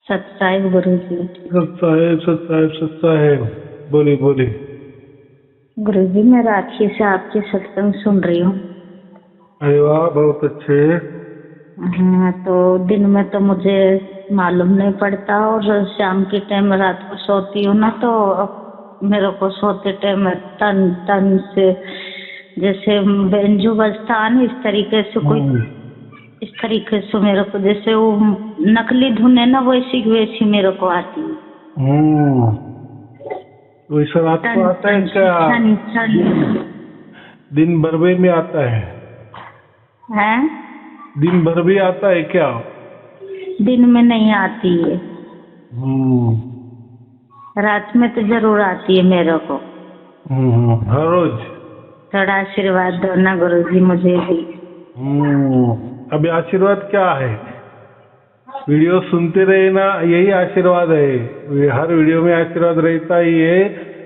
सत्साई गुरुजी। सत्साहेब सत्साहेब सत्साहेब। बोलिए बोलिए। गुरुजी मैं राखी से आपके सत्संग सुन रही हूँ। अरे वाह, बहुत अच्छे। हाँ, तो दिन में तो मुझे मालूम नहीं पड़ता और शाम के टाइम रात को सोती हूँ ना, तो मेरे को सोते टाइम तन तन से जैसे बेंजू बजता है ना, इस तरीके से कोई इस तरीके से मेरे को जैसे वो नकली धुन है ना, वैसी वैसी मेरे को आती है। वैसा रात को टन आता है टन क्या? छन छन। दिन भर में आता है? हैं? दिन भर भी आता है क्या? दिन में नहीं आती है, रात में तो जरूर आती है मेरे को। हर रोज? थोड़ा आशीर्वाद दो ना गुरुजी मुझे भी। अभी आशीर्वाद क्या है? वीडियो सुनते रहे ना, यही आशीर्वाद है। हर वीडियो में आशीर्वाद रहता ही है।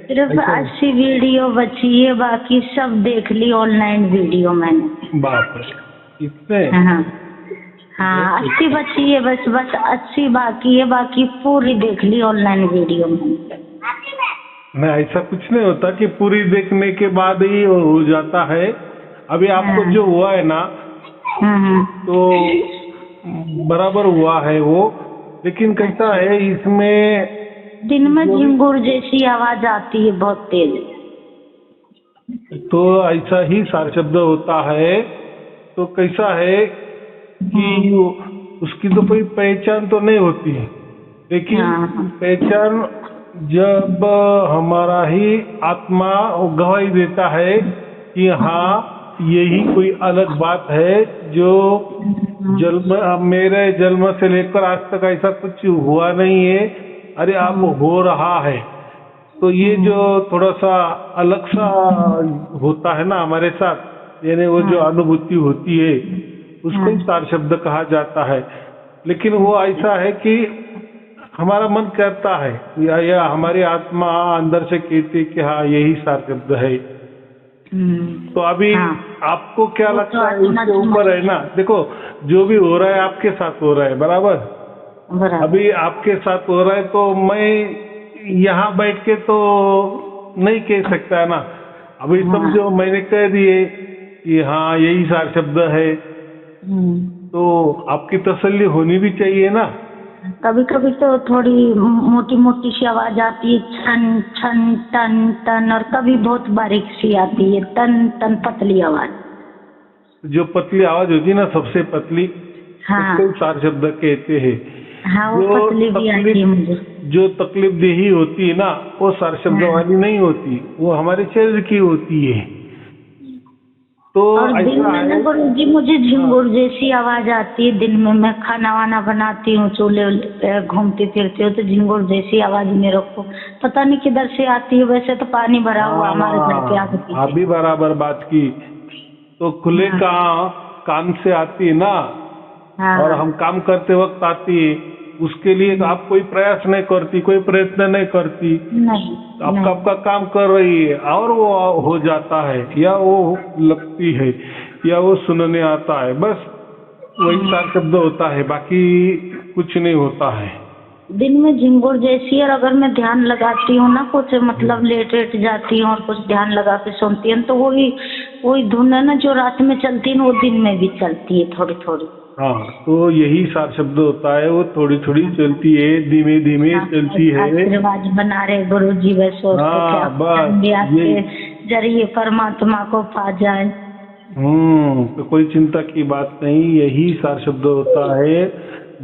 सिर्फ 80 वीडियो बची है, बाकी सब देख ली ऑनलाइन वीडियो मैंने। बाप रे, इतने? हाँ हाँ, 80 बची है, बस बस 80 बाकी है, बाकी पूरी देख ली ऑनलाइन वीडियो मैंने। नहीं, ऐसा कुछ नहीं होता कि पूरी देखने के बाद ही हो जाता है। अभी आपको जो हुआ है ना, तो बराबर हुआ है वो। लेकिन कैसा है, इसमें दिन में झिंगुर जैसी आवाज आती है बहुत तेज। तो ऐसा ही सार शब्द होता है। तो कैसा है कि उसकी तो कोई पहचान तो नहीं होती, लेकिन पहचान जब हमारा ही आत्मा गवाही देता है कि हाँ, यही कोई अलग बात है। जो मेरे जन्म से लेकर आज तक ऐसा कुछ हुआ नहीं है, अरे अब हो रहा है। तो ये जो थोड़ा सा अलग सा होता है ना हमारे साथ, यानी वो जो अनुभूति होती है, उसको ही सार शब्द कहा जाता है। लेकिन वो ऐसा है कि हमारा मन कहता है या हमारी आत्मा अंदर से कहती है कि हाँ, यही सार शब्द है। तो अभी आपको क्या लगता है, उसके ऊपर है ना। देखो, जो भी हो रहा है आपके साथ हो रहा है, बराबर। अभी आपके साथ हो रहा है, तो मैं यहाँ बैठ के तो नहीं कह सकता है ना। अभी समझो मैंने कह दिए कि हाँ, यही सार शब्द है, तो आपकी तसल्ली होनी भी चाहिए ना। कभी कभी तो थोड़ी मोटी मोटी सी आवाज आती है, छन छन टन टन, और कभी बहुत बारीक सी आती है, टन टन पतली आवाज। जो पतली आवाज होती है ना, सबसे पतली, उसको सार शब्द कहते हैं। हाँ, वो पतली भी आती है मुझे। जो तकलीफ देही होती है ना, वो सार शब्द वाली नहीं होती, वो हमारे शरीर की होती है। तो और दिन में ना गुरुजी मुझे झिंगुर जैसी आवाज आती है। दिन में मैं खाना वाना बनाती हूँ, चूल्हे घूमती फिरती हूँ, तो झिंगुर जैसी आवाज मेरे को पता नहीं किधर से आती है। वैसे तो पानी भरा हुआ हमारे घर के आगे पीछे। अभी बराबर बात की। तो खुले कान से आती है ना, और हम काम करते वक्त आती है, उसके लिए आप कोई प्रयास नहीं करती, कोई प्रयत्न नहीं करती, नहीं, आपका काम कर रही है और वो हो जाता है, या वो लगती है, या वो सुनने आता है। बस वही सार शब्द होता है, बाकी कुछ नहीं होता है। दिन में झिंगुर जैसी, और अगर मैं ध्यान लगाती हूँ ना, कुछ मतलब लेट जाती हूँ और कुछ ध्यान लगा के सुनती हूँ, तो वही धुन है ना जो रात में चलती है, वो दिन में भी चलती है थोड़ी थोड़ी। हाँ, तो यही सार शब्द होता है, वो थोड़ी थोड़ी चलती है, धीमे धीमे चलती है। आशीर्वाद बना रहे गुरु जी, बस जरिए परमात्मा को पा जाए। तो कोई चिंता की बात नहीं, यही सार शब्द होता है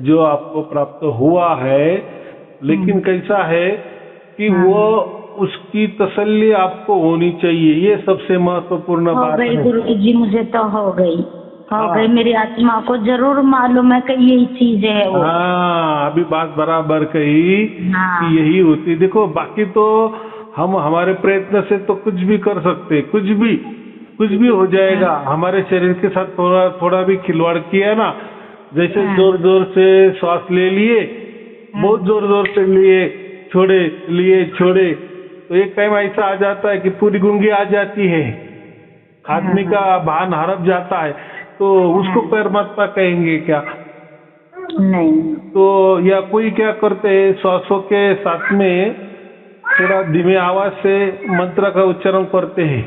जो आपको प्राप्त हुआ है। लेकिन कैसा है कि वो उसकी तसल्ली आपको होनी चाहिए, ये सबसे महत्वपूर्ण बात है। गुरु जी, मुझे तो हो गई मेरी आत्मा को जरूर मालूम है कि यही चीज है वो। हाँ, अभी बात बराबर कही कि यही होती। देखो, बाकी तो हम हमारे प्रयत्न से तो कुछ भी कर सकते, कुछ भी हो जाएगा। हमारे शरीर के साथ थोड़ा थोड़ा भी खिलवाड़ किया ना, जैसे जोर जोर से श्वास ले लिए, बहुत जोर जोर से लिए छोड़े, तो एक टाइम ऐसा आ जाता है कि पूरी गूंगी आ जाती है, आदमी का भान हरप जाता है। तो उसको परमात्मा कहेंगे क्या? नहीं। तो या कोई क्या करते हैं, श्वासों के साथ में थोड़ा धीमे आवाज से मंत्र का उच्चारण करते हैं,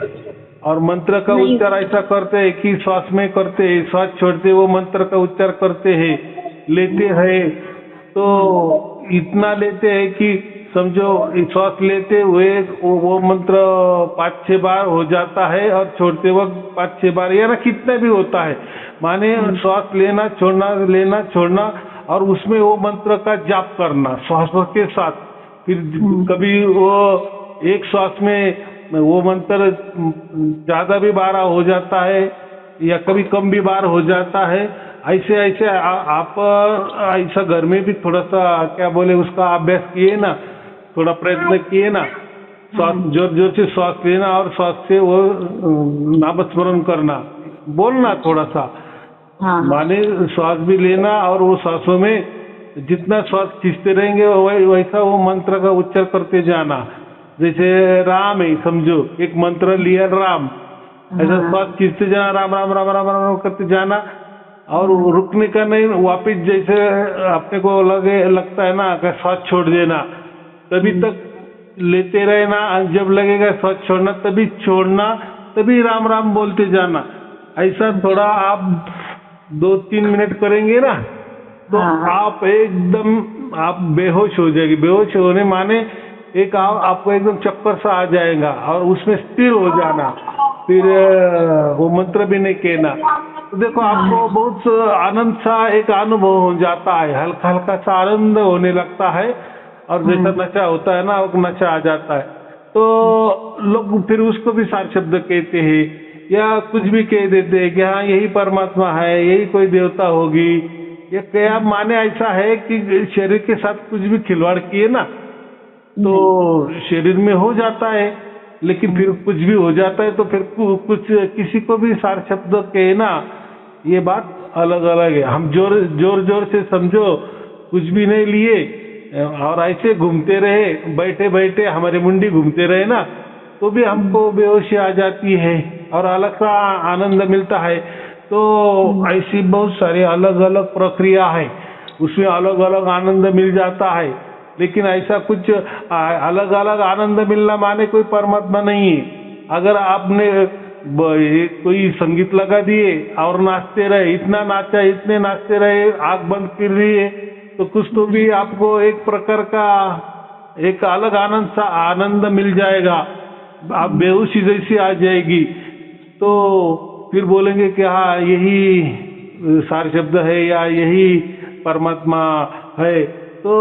और मंत्र का नहीं। उच्चार ऐसा करते हैं कि श्वास में करते हैं, श्वास छोड़ते वो मंत्र का उच्चार करते हैं, लेते हैं। तो इतना लेते हैं कि समझो श्वास लेते हुए वो मंत्र 5-6 बार हो जाता है, और छोड़ते वक्त 5-6 बार, या ना कितना भी होता है, माने श्वास लेना छोड़ना, और उसमें वो मंत्र का जाप करना श्वासों के साथ। फिर कभी वो एक श्वास में वो मंत्र ज्यादा भी बार हो जाता है, या कभी कम भी बार हो जाता है। ऐसे ऐसे आप ऐसा घर में भी थोड़ा सा क्या बोले उसका अभ्यास किए ना, थोड़ा प्रयत्न किए ना, श्वास जोर जोर से श्वास लेना और श्वास से वो नामस्मरण करना, बोलना थोड़ा सा, हाँ। माने श्वास भी लेना, और वो श्वासों में जितना श्वास खींचते रहेंगे वैसा वो मंत्र का उच्चार करते जाना। जैसे राम है, समझो एक मंत्र लिया राम, ऐसा श्वास खींचते जाना, राम राम राम राम राम करते जाना, और रुकने का नहीं, वापिस जैसे अपने को लगता है ना कि श्वास छोड़ देना, तभी तक लेते रहना, जब लगेगा श्वास छोड़ना तभी छोड़ना, तभी राम राम बोलते जाना। ऐसा थोड़ा आप 2-3 मिनट करेंगे ना, तो आप एकदम आप बेहोश हो जाएगी। बेहोश होने माने एक आपको एकदम चक्कर सा आ जाएगा, और उसमें स्थिर हो जाना, फिर वो मंत्र भी नहीं कहना। तो देखो आपको बहुत आनंद सा एक अनुभव हो जाता है, हल्का हल्का सा आनंद होने लगता है, और जैसा नशा होता है ना वो नशा आ जाता है। तो लोग फिर उसको भी सार शब्द कहते हैं, या कुछ भी कह देते हैं कि हाँ यही परमात्मा है, यही कोई देवता होगी। ये क्या माने ऐसा है कि शरीर के साथ कुछ भी खिलवाड़ किए ना तो शरीर में हो जाता है, लेकिन फिर कुछ भी हो जाता है तो फिर कुछ किसी को भी सार शब्द कहना, ये बात अलग अलग है। हम जोर जोर से समझो कुछ भी नहीं लिए और ऐसे घूमते रहे, बैठे बैठे हमारे मुंडी घूमते रहे ना, तो भी हमको बेहोशी आ जाती है और अलग सा आनंद मिलता है। तो ऐसी बहुत सारी अलग अलग प्रक्रिया है, उसमें अलग अलग आनंद मिल जाता है। लेकिन ऐसा कुछ अलग अलग आनंद मिलना माने कोई परमात्मा नहीं है। अगर आपने कोई संगीत लगा दिए और नाचते रहे, इतना नाचा इतने नाचते रहे, आंख बंद कर रही है, तो कुछ तो भी आपको एक प्रकार का एक अलग आनंद मिल जाएगा, आप बेहोशी जैसी आ जाएगी। तो फिर बोलेंगे कि हाँ यही सार शब्द है या यही परमात्मा है। तो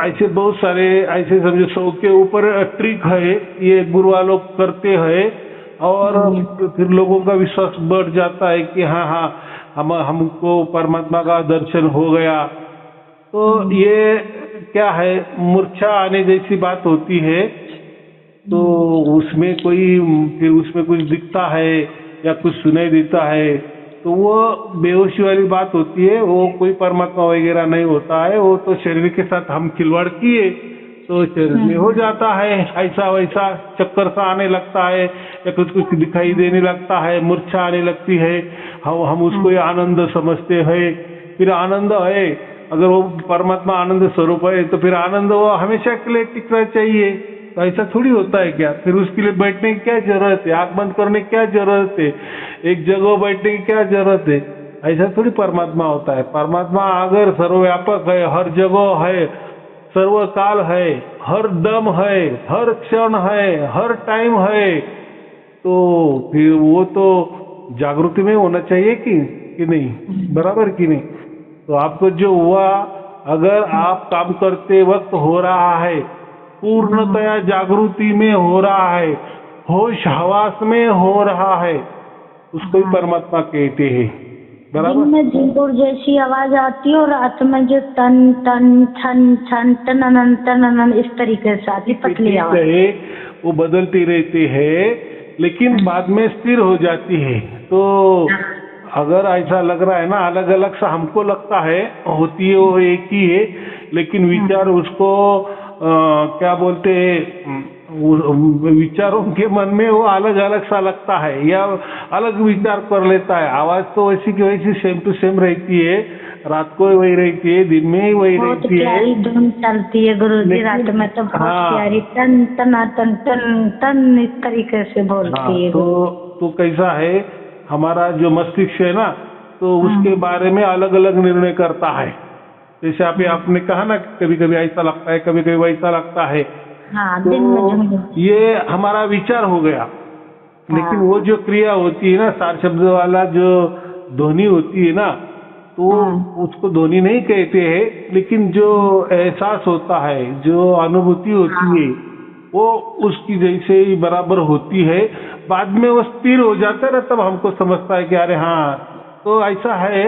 ऐसे बहुत सारे ऐसे समझो 100 के ऊपर ट्रिक है, ये गुरु वालों करते हैं, और फिर लोगों का विश्वास बढ़ जाता है कि हाँ हाँ हमको परमात्मा का दर्शन हो गया। तो ये क्या है, मूर्छा आने जैसी बात होती है। तो उसमें फिर उसमें कुछ दिखता है या कुछ सुनाई देता है, तो वो बेहोशी वाली बात होती है, वो कोई परमात्मा वगैरह नहीं होता है। वो तो शरीर के साथ हम खिलवाड़ किए तो शरीर में हो जाता है, ऐसा वैसा चक्कर सा आने लगता है या कुछ कुछ दिखाई देने लगता है, मूर्छा आने लगती है, हम उसको ये आनंद समझते हैं। फिर आनंद है, अगर वो परमात्मा आनंद स्वरूप है तो फिर आनंद वो हमेशा के लिए टिकना चाहिए। तो ऐसा थोड़ी होता है क्या? फिर उसके लिए बैठने की क्या जरूरत है, आंख बंद करने की क्या जरूरत है, एक जगह बैठने की क्या जरूरत है? ऐसा थोड़ी परमात्मा होता है। परमात्मा अगर सर्वव्यापक है, हर जगह है, सर्वकाल है, हर दम है, हर क्षण है, हर टाइम है, तो फिर वो तो जागृति में होना चाहिए कि नहीं, बराबर कि नहीं? तो आपको जो हुआ, अगर आप काम करते वक्त हो रहा है, पूर्णतया जागृति में हो रहा है, होश हवास में हो रहा है, उसको ही परमात्मा कहते हैं, बराबर? दिन में झिंगुर जैसी आवाज आती है और रात में जो तन तन छन छन तनन तनन इस तरीके से आती पतली आवाज है, वो बदलती रहती है, लेकिन बाद में स्थिर हो जाती है। तो अगर ऐसा लग रहा है ना, अलग अलग सा हमको लगता है, होती है वो एक ही है, लेकिन विचार उसको क्या बोलते हैं, विचारों के मन में वो अलग अलग सा लगता है या अलग विचार कर लेता है। आवाज तो वैसी की वैसी सेम टू सेम रहती है, रात को वही रहती है, दिन में ही वही बहुत रहती है। प्यारी धुन चलती है गुरुजी, लेकिन रात में तो बहुत हाँ प्यारी टन टना टन टन टन इस तरीके से हाँ, बोलती है तो कैसा है हमारा जो मस्तिष्क है ना, तो उसके हाँ बारे में अलग अलग निर्णय करता है। जैसे आपने कहा ना कभी कभी ऐसा लगता है, कभी कभी वैसा लगता है, हाँ, दिन में तो झुंझुन। ये हमारा विचार हो गया। लेकिन हाँ वो जो क्रिया होती है ना, सार शब्द वाला जो ध्वनि होती है ना, तो हाँ उसको ध्वनि नहीं कहते हैं, लेकिन जो एहसास होता है, जो अनुभूति होती हाँ है, वो उसकी जैसे ही बराबर होती है। बाद में वो स्थिर हो जाता है ना, तब हमको समझता है कि अरे हाँ, तो ऐसा है।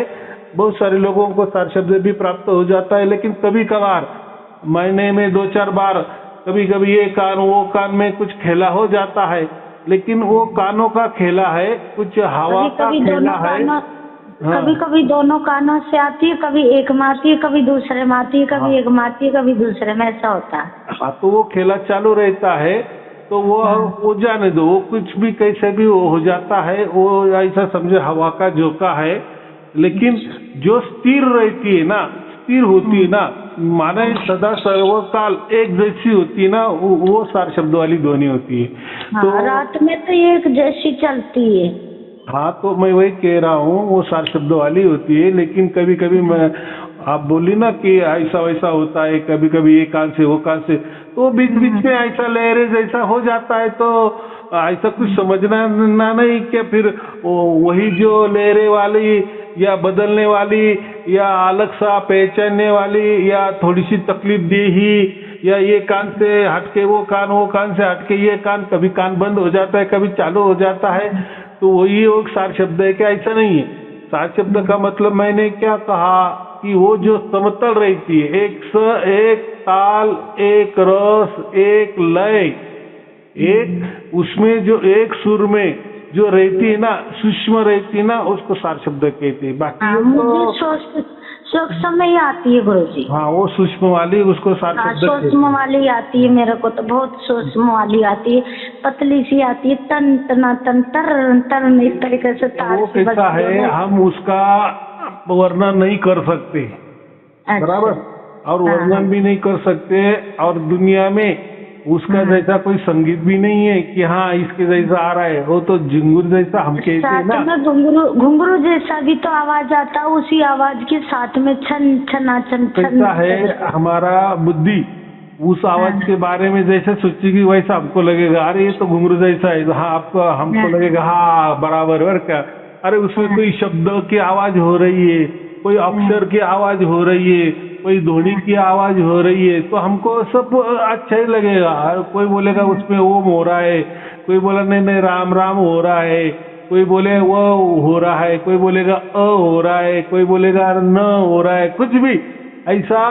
बहुत सारे लोगों को सार शब्द भी प्राप्त हो जाता है, लेकिन कभी कभार महीने में 2-4 बार कभी कभी ये कान वो कान में कुछ खेला हो जाता है, लेकिन वो कानों का खेला है, कुछ हवा कभी का कभी खेला दोनों है। कानों हाँ कभी कभी दोनों कानों से आती है, कभी एक में आती है, कभी दूसरे में आती है, हाँ कभी एक में आती है, कभी दूसरे में, ऐसा होता है। हाँ, तो वो खेला चालू रहता है। तो हाँ वो जाने दो, वो कुछ भी कैसे भी वो हो जाता है, वो ऐसा समझे हवा का झोंका है। लेकिन जो स्थिर रहती है ना, स्थिर होती है ना, माने सदा सर्वकाल एक जैसी होती है ना, वो सार शब्द वाली ध्वनि होती है। हाँ, तो रात में तो एक जैसी चलती है। हाँ, तो मैं वही कह रहा हूँ, वो सार शब्द वाली होती है। लेकिन कभी कभी मैं, आप बोली ना कि ऐसा वैसा होता है, कभी कभी ये कान से वो कान से, तो बीच बीच में ऐसा लहरे जैसा हो जाता है। तो ऐसा कुछ समझना ना नहीं कि फिर वही जो लहरे वाली या बदलने वाली या अलग सा पहचानने वाली या थोड़ी सी तकलीफ दे ही, या ये कान से हटके वो कान से हटके ये कान, कभी कान बंद हो जाता है, कभी चालू हो जाता है, तो वही वो सार शब्द है क्या? ऐसा नहीं है। सार शब्द का मतलब मैंने क्या कहा कि वो जो समतल रहती है, एक ताल, एक रस, एक लय, एक उसमें जो एक सुर में जो रहती है ना, सूक्ष्म रहती है ना, उसको सार शब्द कहते हैं। बाकी हाँ, मुझे सूक्ष्म ही आती है गुरुजी। हाँ, वो सूक्ष्म वाली उसको सार हाँ, शब्द कहते सूक्ष्म हैं। वाली आती है, मेरे को तो बहुत सूक्ष्म वाली आती है, पतली सी आती है, तन तना तन तर तर, इस तरीके से तार वो सी कैसा बजती है, है। हम उसका वर्णन नहीं कर सकते, अच्छा। बराबर, और हाँ वर्णन भी नहीं कर सकते। और दुनिया में उसका जैसा कोई संगीत भी नहीं है कि हाँ इसके जैसा आ रहा है। वो तो झिंगुर जैसा हम कहते हैं साथ ना, में घुंघरू घुंघरू जैसा भी तो आवाज आता है, उसी आवाज के साथ में छन छना छन छन। कैसा है हमारा बुद्धि उस आवाज के बारे में जैसे सोचेगी वैसा हमको लगेगा, अरे ये तो घुंघरू जैसा है। हाँ, आपको हमको लगेगा हाँ बराबर है क्या, अरे उसमें कोई शब्द की आवाज हो रही है, कोई अक्षर की आवाज हो रही है, कोई ध्वनि की आवाज हो रही है, तो हमको सब अच्छा ही लगेगा। कोई बोलेगा उसमें ओम हो रहा है, कोई बोला नहीं नहीं राम राम हो रहा है, कोई बोले वो हो रहा है, कोई बोलेगा अ हो रहा है, कोई बोलेगा न हो रहा है, कुछ भी ऐसा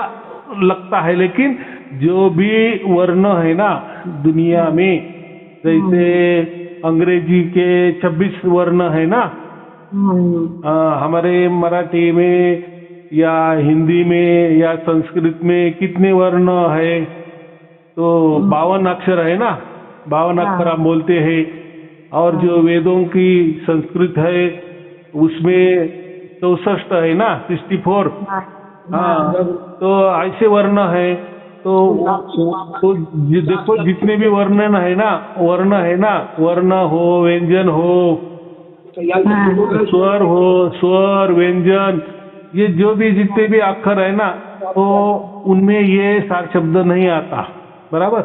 लगता है। लेकिन जो भी वर्ण है ना दुनिया में, जैसे अंग्रेजी के 26 वर्ण है ना, हमारे मराठी में या हिंदी में या संस्कृत में कितने वर्ण है? तो 52 अक्षर है ना, 52 अक्षर हम बोलते हैं। और जो वेदों की संस्कृत है उसमें 64 है ना, 64। हाँ, तो ऐसे वर्ण है। तो देखो जितने भी वर्ण है ना, वर्ण हो, व्यंजन हो, स्वर हो, स्वर व्यंजन, ये जो भी जितने भी अक्षर है ना, तो उनमें ये सार शब्द नहीं आता, बराबर।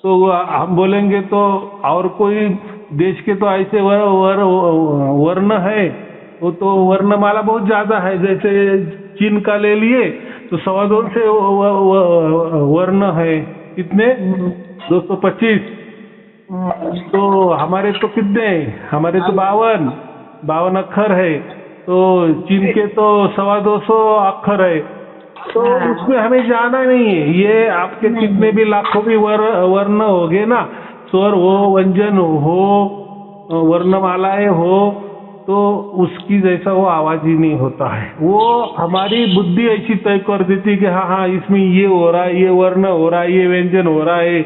तो हम बोलेंगे तो और कोई देश के तो ऐसे वर्ण है, वो तो वर्णमाला बहुत ज्यादा है। जैसे चीन का ले लिए तो 225 से वर्ण है, कितने? 225। तो हमारे तो कितने, हमारे तो 52 अक्षर है। तो चीन के तो 225 अक्षर है। तो उसमें हमें जाना नहीं है। ये आपके कितने भी लाखों भी वर्ण हो गए ना, स्वर हो, व्यंजन हो, वर्णमालाएं हो, तो उसकी जैसा वो आवाज ही नहीं होता है। वो हमारी बुद्धि ऐसी तय कर देती कि हाँ हाँ इसमें ये हो रहा है, ये वर्ण हो रहा है, ये व्यंजन हो रहा है,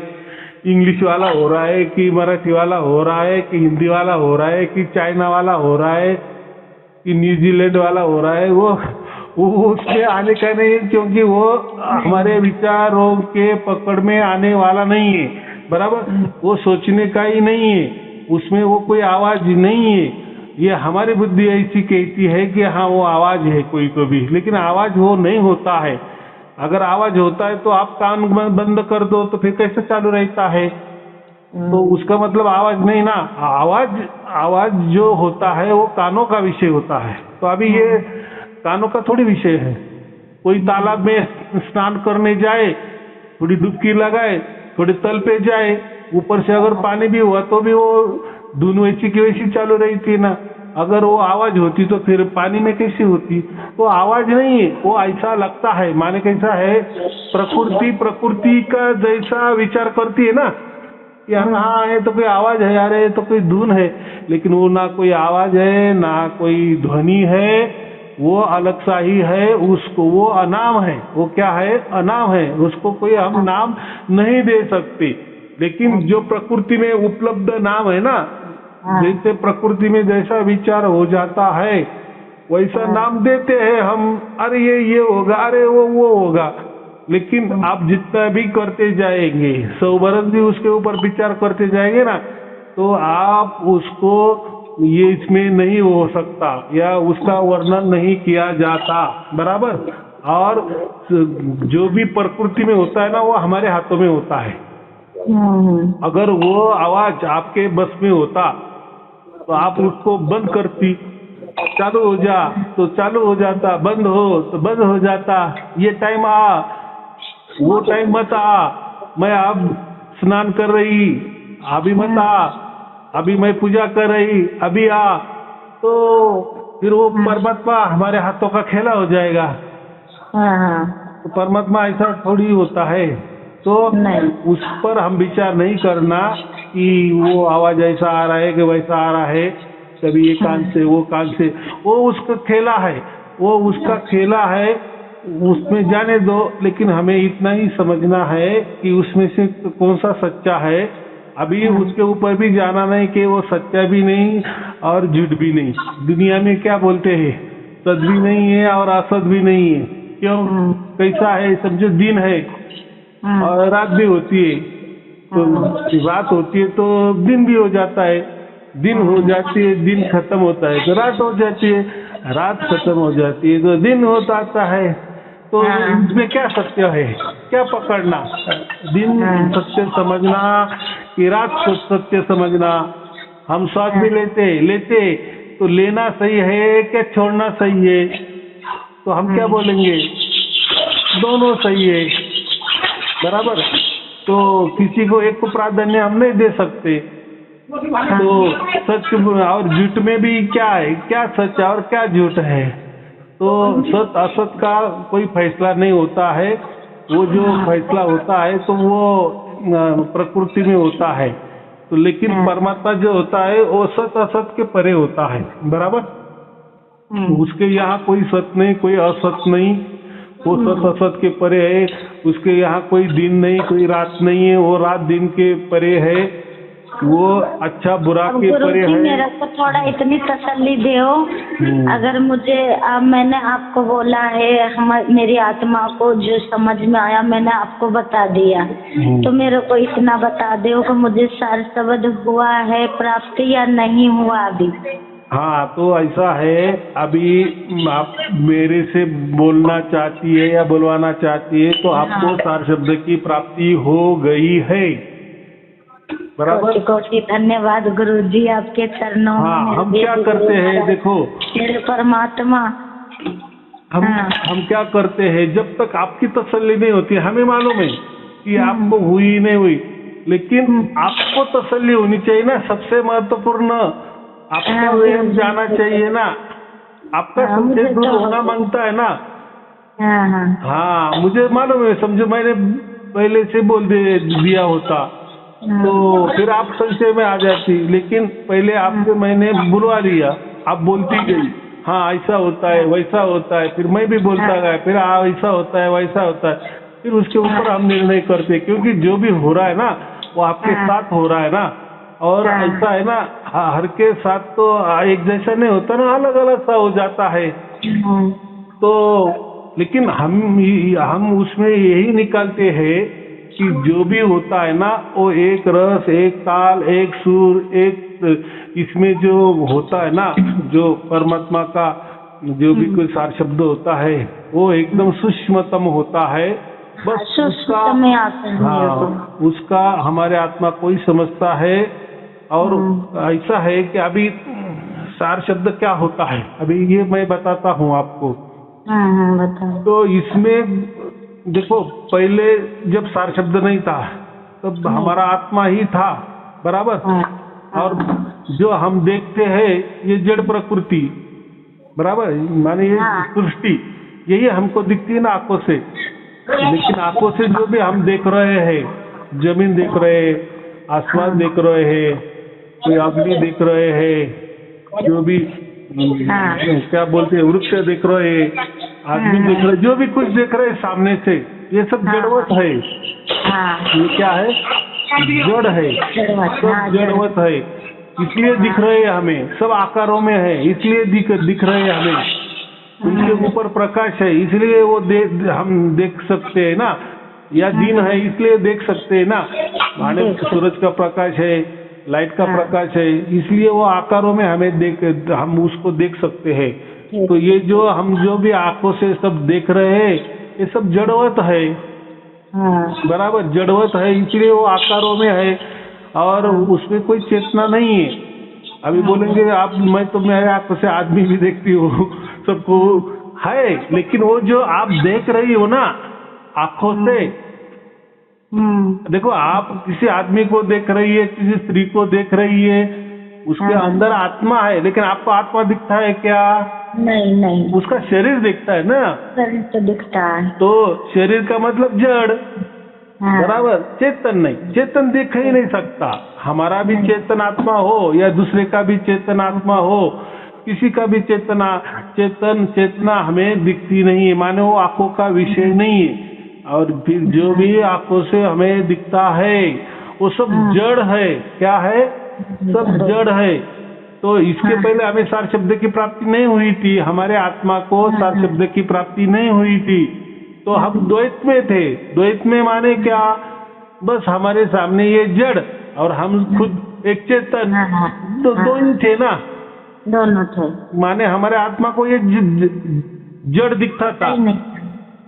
इंग्लिश वाला हो रहा है कि मराठी वाला हो रहा है कि हिंदी वाला हो रहा है कि चाइना वाला हो रहा है कि न्यूजीलैंड वाला हो रहा है। वो उसके आने का नहीं है, क्योंकि वो हमारे विचारों के पकड़ में आने वाला नहीं है, बराबर। वो सोचने का ही नहीं है, उसमें वो कोई आवाज नहीं है। ये हमारी बुद्धि ऐसी कहती है कि हाँ वो आवाज है कोई तो भी, लेकिन आवाज वो नहीं होता है। अगर आवाज होता है तो आप कान बंद कर दो तो फिर कैसे चालू रहता है? तो उसका मतलब आवाज नहीं ना। आवाज आवाज जो होता है वो कानों का विषय होता है। तो अभी ये कानों का थोड़ी विषय है। कोई तालाब में स्नान करने जाए, थोड़ी डुबकी लगाए, थोड़ी तल पे जाए, ऊपर से अगर पानी भी हुआ तो भी वो धुन वैसी की वैसी चालू रहती है ना। अगर वो आवाज होती तो फिर पानी में कैसी होती? तो आवाज नहीं है, वो ऐसा लगता है। माने कैसा है, प्रकृति का जैसा विचार करती है ना, यार हाँ ये तो कोई आवाज है, यार ये तो कोई धुन है, लेकिन वो ना कोई आवाज है ना कोई ध्वनि है, वो अलग सा ही है। उसको वो अनाम है। वो क्या है? अनाम है। उसको कोई हम नाम नहीं दे सकते। लेकिन जो प्रकृति में उपलब्ध नाम है ना, जैसे प्रकृति में जैसा विचार हो जाता है वैसा नाम देते हैं हम। अरे ये होगा, अरे वो होगा। लेकिन आप जितना भी करते जाएंगे, 100 बरस भी उसके ऊपर विचार करते जाएंगे ना, तो आप उसको ये इसमें नहीं हो सकता, या उसका वर्णन नहीं किया जाता, बराबर। और जो भी प्रकृति में होता है ना, वो हमारे हाथों में होता है। अगर वो आवाज आपके बस में होता तो आप उसको बंद करती, चालू हो जा तो चालू हो जाता, बंद हो तो बंद हो जाता। ये टाइम आ, वो टाइम मत आ, मैं अब स्नान कर रही, अभी मत आ, अभी मैं पूजा कर रही, अभी आ। तो फिर वो परमात्मा हमारे हाथों का खेला हो जाएगा। तो परमात्मा ऐसा थोड़ी होता है। तो उस पर हम विचार नहीं करना कि वो आवाज ऐसा आ रहा है कि वैसा आ रहा है, कभी ये कान से वो कान से। वो उसका खेला है, वो उसका खेला है, उसमें जाने दो। लेकिन हमें इतना ही समझना है कि उसमें से कौन सा सच्चा है। अभी उसके ऊपर भी जाना नहीं कि वो सच्चा भी नहीं और झूठ भी नहीं। दुनिया में क्या बोलते हैं, सच भी नहीं है और असत भी नहीं है। क्यों? कैसा है, समझो दिन है और रात भी होती है। तो रात होती है तो दिन भी हो जाता है, दिन हो जाती है, दिन खत्म होता है तो रात हो जाती है, रात खत्म हो जाती है तो दिन हो जाता है। तो इसमें क्या सत्य है, क्या पकड़ना? दिन सत्य समझना कि रात को सत्य समझना? हम श्वास भी लेते तो लेना सही है क्या छोड़ना सही है? तो हम क्या बोलेंगे? दोनों सही है, बराबर। तो किसी को एक को प्राधान्य हम नहीं दे सकते। तो सच और झूठ में भी क्या है, क्या सच और क्या झूठ है? तो सत असत का कोई फैसला नहीं होता है। वो जो फैसला होता है तो वो प्रकृति में होता है। तो लेकिन परमात्मा जो होता है वो सत असत के परे होता है, बराबर। उसके यहाँ कोई सत नहीं, कोई असत नहीं, वो सत असत के परे है। उसके यहाँ कोई दिन नहीं, कोई रात नहीं है, वो रात दिन के परे है, वो अच्छा बुरा के परे है। मेरे को थोड़ा इतनी तसल्ली दो। अगर मुझे मैंने आपको बोला है, मेरी आत्मा को जो समझ में आया मैंने आपको बता दिया, तो मेरे को इतना बता दो कि मुझे सार शब्द हुआ है प्राप्त या नहीं हुआ अभी? हाँ, तो ऐसा है, अभी आप मेरे से बोलना चाहती है या बुलवाना चाहती है तो आपको सार शब्द की प्राप्ति हो गई है, बराबर। कोटि धन्यवाद गुरुजी, आपके चरणों में। हाँ, हम क्या करते हैं देखो, मेरे परमात्मा, हम क्या करते हैं, जब तक आपकी तसल्ली नहीं होती, हमें मालूम है कि आपको हुई नहीं हुई, लेकिन आपको तसल्ली होनी चाहिए ना। सबसे महत्वपूर्ण आपका वेम जाना चाहिए ना, आपका सबसे दूर होना मांगता है ना। हाँ, मुझे मालूम है, समझो मैंने पहले से बोल दिया होता तो फिर आप संशय में आ जाती, लेकिन पहले आपसे मैंने बुलवा लिया, आप बोलती गई हाँ ऐसा होता है वैसा होता है, फिर मैं भी बोलता गया, फिर ऐसा होता है वैसा होता है, फिर उसके ऊपर हम निर्णय करते। क्योंकि जो भी हो रहा है ना वो आपके साथ हो रहा है ना। और ऐसा है ना, हर के साथ तो एक जैसा नहीं होता ना, अलग अलग सा हो जाता है। तो लेकिन हम उसमें यही निकालते हैं कि जो भी होता है ना वो एक रस, एक ताल, एक सुर, एक इसमें जो होता है ना, जो परमात्मा का जो भी कोई सार शब्द होता है वो एकदम सूक्ष्मतम होता है। बस उसका हाँ, उसका हमारे आत्मा कोई समझता है। और ऐसा है कि अभी सार शब्द क्या होता है अभी ये मैं बताता हूँ आपको। बताओ। तो इसमें देखो, पहले जब सार शब्द नहीं था तब हमारा आत्मा ही था, बराबर। और जो हम देखते हैं ये जड़ प्रकृति, बराबर, माने ये सृष्टि, यही हमको दिखती है ना आंखों से। लेकिन आंखों से जो भी हम देख रहे हैं, जमीन देख रहे हैं, आसमान देख रहे हैं, कोई अग्नि देख रहे हैं, जो भी क्या बोलते हैं वृक्ष देख रहे हैं, आदमी देख रहे, जो भी कुछ देख रहे हैं सामने से, ये सब जड़वत है। ये क्या है? जड़ है, सब जड़वत है, इसलिए दिख रहे हैं हमें। सब आकारों में है इसलिए दिख रहे हैं हमें। उनके ऊपर प्रकाश है इसलिए वो हम देख सकते हैं ना, या दिन है इसलिए देख सकते हैं ना, माने सूरज का प्रकाश है, लाइट का प्रकाश है, इसलिए वो आकारों में हम उसको देख सकते हैं। तो ये जो भी आंखों से सब देख रहे हैं ये सब जड़वत है, बराबर, जड़वत है, इसलिए वो आकारों में है और उसमें कोई चेतना नहीं है। अभी बोलेंगे आप, मैं तो मेरे आंखों से आदमी भी देखती हूँ, सबको है, लेकिन वो जो आप देख रही हो ना आंखों से, देखो आप किसी आदमी को देख रही है, किसी स्त्री को देख रही है, उसके अंदर आत्मा है, लेकिन आपको आत्मा दिखता है क्या? नहीं। उसका शरीर दिखता है ना, शरीर तो दिखता है। तो शरीर का मतलब जड़, बराबर, चेतन नहीं, चेतन देख ही नहीं सकता। हमारा भी चेतन आत्मा हो या दूसरे का भी चेतन आत्मा हो, किसी का भी चेतना हमें दिखती नहीं है, माने वो आंखों का विषय नहीं है। और फिर जो भी आंखों से हमें दिखता है वो सब जड़ है। क्या है? सब जड़ है। तो इसके पहले हमें सार शब्द की प्राप्ति नहीं हुई थी, हमारे आत्मा को सार शब्द की प्राप्ति नहीं हुई थी, तो हम द्वैत में थे। द्वैत में माने क्या? बस हमारे सामने ये जड़ और हम खुद एक चेतन, तो दो ही थे ना, दोनों थे। माने हमारे आत्मा को ये जड़ दिखता था,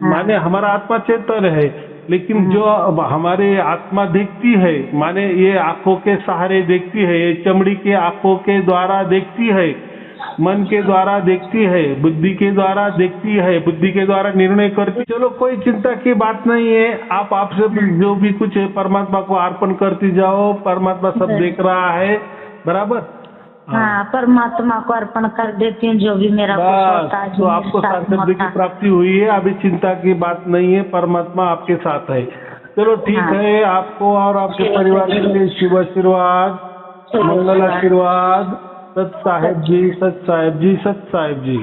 माने हमारा आत्मा चेतन है। लेकिन जो अब हमारे आत्मा देखती है, माने ये आंखों के सहारे देखती है, ये चमड़ी के आंखों के द्वारा देखती है, मन के द्वारा देखती है, बुद्धि के द्वारा देखती है, बुद्धि के द्वारा निर्णय करती। चलो कोई चिंता की बात नहीं है, आपसे जो भी कुछ है परमात्मा को अर्पण करती जाओ, परमात्मा सब देख रहा है, बराबर। हाँ, परमात्मा को अर्पण कर देती हूँ जो भी मेरा कुछ होता है। तो आपको सार शब्द की प्राप्ति हुई है, अभी चिंता की बात नहीं है, परमात्मा आपके साथ है। चलो ठीक है, आपको और आपके परिवार के लिए शिव आशीर्वाद, मंगल आशीर्वाद, सत साहेब जी, सत साहेब जी, सत साहेब जी।